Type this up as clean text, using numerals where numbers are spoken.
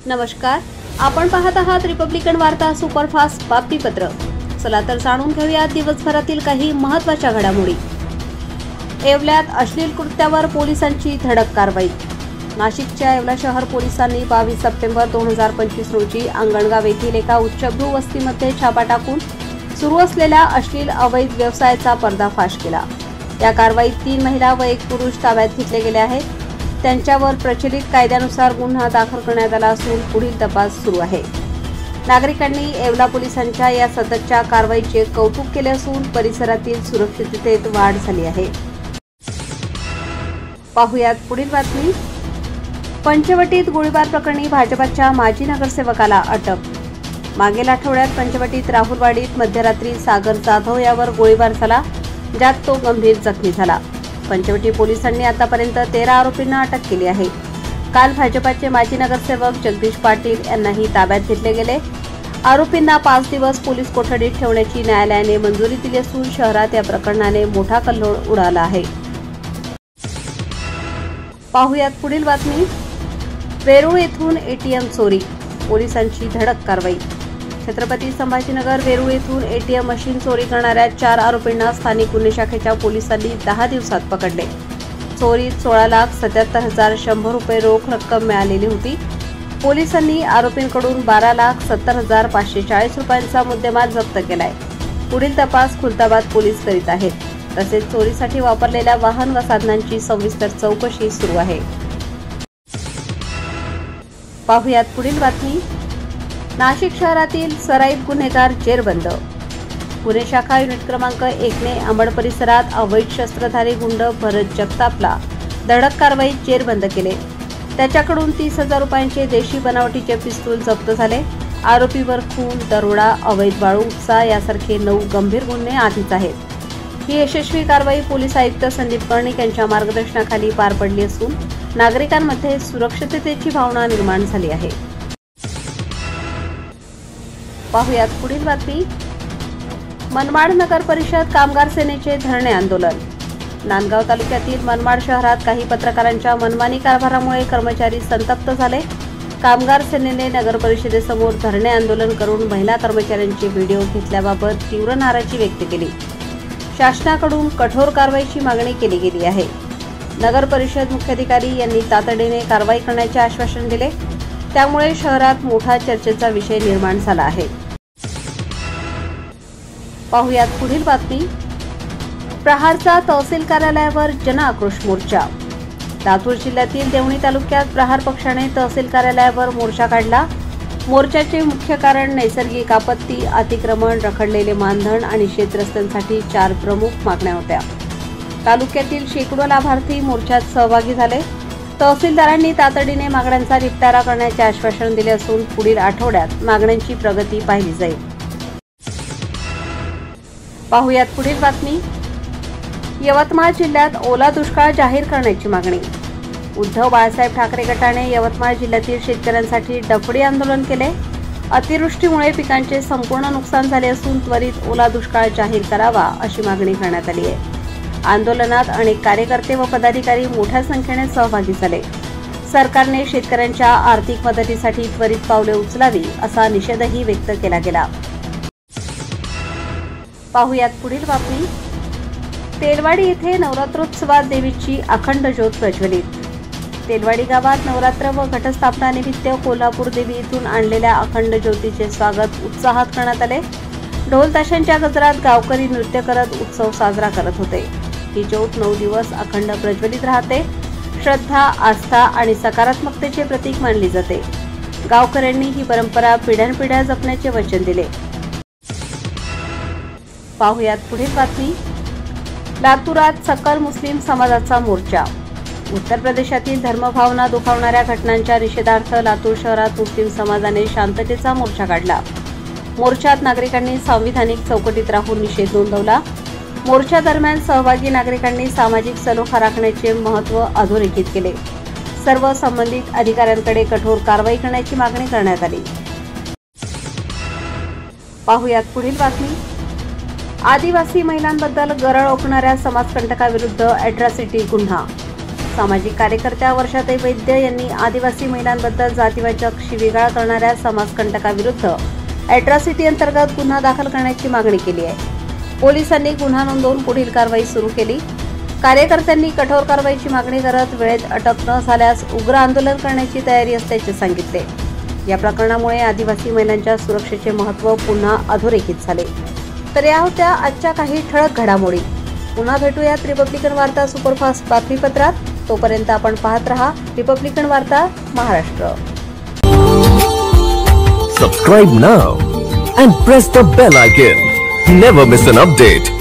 नमस्कार, आपण पाहत आहात रिपब्लिकन वार्ता सुपरफास्ट बातमीपत्र। चला तर जाणून घेऊया दिवसभरातील काही महत्त्वाच्या घडामोडी। येवल्यात अश्लील कृत्यावर पोलिसांची धडक कारवाई। नाशिकच्या येवला शहर पोलिसांनी 22 सप्टेंबर 2025 रोजी अंगणगाव येथील एका उच्चभ्रू वस्तीमध्ये छापा टाकून सुरू असलेल्या अश्लील अवैध व्यवसायाचा पर्दाफाश केला। या कारवाईत 3 महिला व 1 पुरुष ताब्यात घेतले गेले आहेत। त्यांच्यावर प्रचलित कायद्यानुसार गुन्हा दाखल करण्यात आला असून पुढील तपास सुरू आहे। नागरिकांनी येवला पोलिसांच्या या सततच्या कारवाईचे कौतुक केले असून परिसरातील सुरक्षिततेत वाढ झाली आहे। पाहुयात पुढील बातमी। पंचवटीत गोळीबार प्रकरणी भाजपच्या माजी नगरसेवकाला अटक। मागील आठवड्यात पंचवटीत राहुलवाडीत मध्यरात्री सागर जाधव यावर गोळीबार झाला, ज्यात तो गंभीर जखमी झाला। पंचवटी पोलिसांनी आतापर्यंत 13 आरोपींना अटक केली आहे। काल भाजपचे माजी नगरसेवक जगदीश पाटील यांनाही ताब्यात घेतले गेले। आरोपींना 5 दिवस पोलीस कोठडीत ठेवण्याची न्यायालयाने मंजुरी दिली असून शहरात या प्रकरणाने मोठा कल्लोळ उडाला आहे। पाहुयात पुढील बातमी। वेरूळ येथून एटीएम चोरी, पोलिसांची धडक कारवाई। छत्रपती संभाजीनगर वेरूळ येथून एटीएम मशीन चोरी करणाऱ्या 4 आरोपींना स्थानिक गुन्हे शाखेच्या पोलिसांनी 10 दिवसात पकडले। चोरीत 16,77,100 रुपये रोख रक्कम मिळालेली होती। पोलिसांनी आरोपींकडून 12,70,540 रुपयांचा मुद्देमाल जप्त केलाय। पुढील तपास खुलताबाद पोलीस करीत आहेत। तसेच चोरीसाठी वापरलेल्या वाहन व साधनांची सविस्तर चौकशी सुरू आहे। पाहुयात पुढील बातमी। नाशिक शहरातील सराईत गुन्हेगार जेरबंद। पुणे शाखा युनिट क्रमांक 1 ने अंबड परिसरात अवैध शस्त्रधारी गुंड भरत जगतापला धडक कारवाईत जेरबंद केले। त्याच्याकडून 30,000 रुपयांचे देशी बनावटीचे पिस्तूल जप्त झाले। आरोपीवर खून, दरोडा, अवैध वाळू उपसा यासारखे 9 गंभीर गुन्हे आधीच आहेत। ही यशस्वी कारवाई पोलीस आयुक्त संदीप कर्णिक यांच्या मार्गदर्शनाखाली पार पडली असून नागरिकांमध्ये सुरक्षिततेची भावना निर्माण झाली आहे। पाहुयात पुढील बातमी। मनमाड नगर परिषद कामगार सेनेचे धरणे आंदोलन। नांदगाव तालुक्यातील मनमाड शहरात काही पत्रकारांच्या मनमानी कारभारामुळे कर्मचारी संतप्त झाले। कामगार सेनेने नगर परिषदेसमोर धरणे आंदोलन करून महिला कर्मचाऱ्यांचे व्हिडिओ घेतल्याबाबत तीव्र नाराजी व्यक्त केली। शासनाकडून कठोर कारवाईची मागणी केली गेली आहे। नगर परिषद मुख्याधिकारी यांनी तातडीने कारवाई करण्याचे आश्वासन दिले। त्यामुळे शहरात मोठा चर्चेचा विषय निर्माण झाला आहे। पाहुयात पुढील बातमी। प्रहारचा तहसील कार्यालयावर जनआक्रोश मोर्चा। लातूर जिल्ह्यातील देवणी तालुक्यात प्रहार पक्षाने तहसील कार्यालयावर मोर्चा काढला। मोर्चाचे मुख्य कारण नैसर्गिक आपत्ती, अतिक्रमण, रखडलेले मानधन आणि शेतरस्त्यांसाठी 4 प्रमुख मागण्या होत्या। तालुक्यातील शेकडो लाभार्थी मोर्चात सहभागी झाले। तहसीलदारांनी तातडीने मागण्यांचा निपटारा करण्याचे आश्वासन दिले असून पुढील आठवड्यात मागण्यांची प्रगती पाहिली जाईल। पाहुयात पुढील बातमी। यवतमाळ जिल्ह्यात ओला दुष्काळ जाहीर करण्याची मागणी। उद्धव बाळासाहेब ठाकरे गटाने यवतमाळ जिल्ह्यातील शेतकऱ्यांसाठी डफडी आंदोलन केले। अतिवृष्टीमुळे पिकांचे संपूर्ण नुकसान झाले असून त्वरित ओला दुष्काळ जाहीर करावा अशी मागणी करण्यात आली आहे। आंदोलनात अनेक कार्यकर्ते व पदाधिकारी मोठ्या संख्येने सहभागी झाले। सरकारने शेतकऱ्यांच्या आर्थिक मदतीसाठी त्वरित पावले उचलावी असा निषेधही व्यक्त केला गेला। पाहुयात पुढील बातमी। तेलवाडी येथे नवरात्रोत्सवात देवीची अखंड ज्योत प्रज्वलित। तेलवाडी गावात नवरात्र व घटस्थापनानिमित्त कोल्हापूर देवी येथून आणलेल्या अखंड ज्योतीचे स्वागत उत्साहात करण्यात आले। ढोल ताशांच्या गजरात गावकरी नृत्य करत उत्सव साजरा करत होते। ही ज्योत 9 दिवस अखंड प्रज्वलित राहते। श्रद्धा, आस्था आणि सकारात्मकतेचे प्रतीक मानली जाते। गावकऱ्यांनी ही परंपरा पिढ्यानपिढ्या जपण्याचे वचन दिले। पाहुयात पुढील बातमी। लातूरात सकल मुस्लिम समाजाचा मोर्चा। उत्तर प्रदेशातील धर्मभावना दुखावणाऱ्या घटनांच्या निषेधार्थ लातूर शहरात मुस्लिम समाजाने शांततेचा मोर्चा काढला। मोर्चात नागरिकांनी संविधानिक चौकटीत राहून निषेध नोंदवला। मोर्चा दरम्यान सहभागी नागरिकांनी सामाजिक सलोखा राखण्याचे महत्त्व अधोरेखित केले। सर्व संबंधित अधिकाऱ्यांकडे कठोर कारवाई करण्याची मागणी करण्यात आली। पाहुयात पुढील बातमी। आदिवासी महिलांबद्दल गरळ ओकणाऱ्या समाजकंटकाविरुद्ध अॅट्रॉसिटी गुन्हा। सामाजिक कार्यकर्त्या वर्षाताई वैद्य यांनी आदिवासी महिलांबद्दल जातीवाचक शिवीगाळ करणाऱ्या समाजकंटकाविरुद्ध अॅट्रॉसिटी अंतर्गत गुन्हा दाखल करण्याची मागणी केली आहे। पोलिसांनी गुन्हा नोंदवून पुढील कारवाई सुरू केली। कार्यकर्त्यांनी कठोर कारवाईची मागणी करत वेळेत अटक न झाल्यास उग्र आंदोलन करण्याची तयारी असल्याचे सांगितले। या प्रकरणामुळे आदिवासी महिलांच्या सुरक्षेचे महत्त्व पुन्हा अधोरेखित झाले। तर या होत्या आजच्या काही ठळक घडामोडी। पुन्हा भेटूयात रिपब्लिकन वार्ता सुपरफास्ट बातमीपत्रात। तोपर्यंत आपण पाहत रहा रिपब्लिकन वार्ता Maharashtra. Subscribe now and press the bell icon. Never miss an update.